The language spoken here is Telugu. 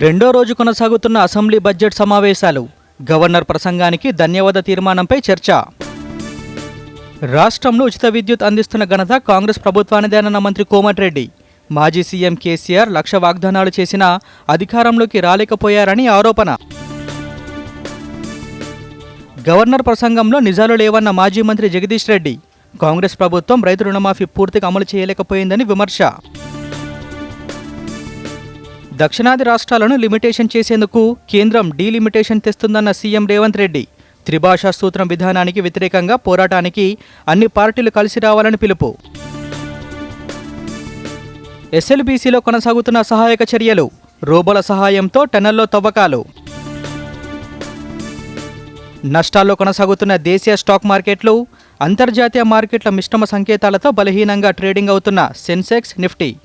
రెండో రోజు కొనసాగుతున్న అసెంబ్లీ బడ్జెట్ సమావేశాలు. గవర్నర్ ప్రసంగానికి ధన్యవాద తీర్మానంపై చర్చ. రాష్ట్రంలో ఉచిత విద్యుత్ అందిస్తున్న ఘనత కాంగ్రెస్ ప్రభుత్వానిదేనన్న మంత్రి కోమటిరెడ్డి. మాజీ సీఎం కేసీఆర్ లక్ష వాగ్దానాలు చేసినా అధికారంలోకి రాలేకపోయారని ఆరోపణ. గవర్నర్ ప్రసంగంలో నిజాలు లేవన్న మాజీ మంత్రి జగదీష్ రెడ్డి. కాంగ్రెస్ ప్రభుత్వం రైతు రుణమాఫీ పూర్తిగా అమలు చేయలేకపోయిందని విమర్శ. దక్షిణాది రాష్ట్రాలను లిమిటేషన్ చేసేందుకు కేంద్రం డీలిమిటేషన్ తెస్తుందన్న సీఎం రేవంత్ రెడ్డి. త్రిభాషా సూత్రం విధానానికి వ్యతిరేకంగా పోరాటానికి అన్ని పార్టీలు కలిసి రావాలని పిలుపు. ఎస్ఎల్బీసీలో కొనసాగుతున్న సహాయక చర్యలు. రోబోల సహాయంతో టన్నెల్లో తవ్వకాలు. నష్టాల్లో కొనసాగుతున్న దేశీయ స్టాక్ మార్కెట్లు. అంతర్జాతీయ మార్కెట్ల మిశ్రమ సంకేతాలతో బలహీనంగా ట్రేడింగ్ అవుతున్న సెన్సెక్స్, నిఫ్టీ.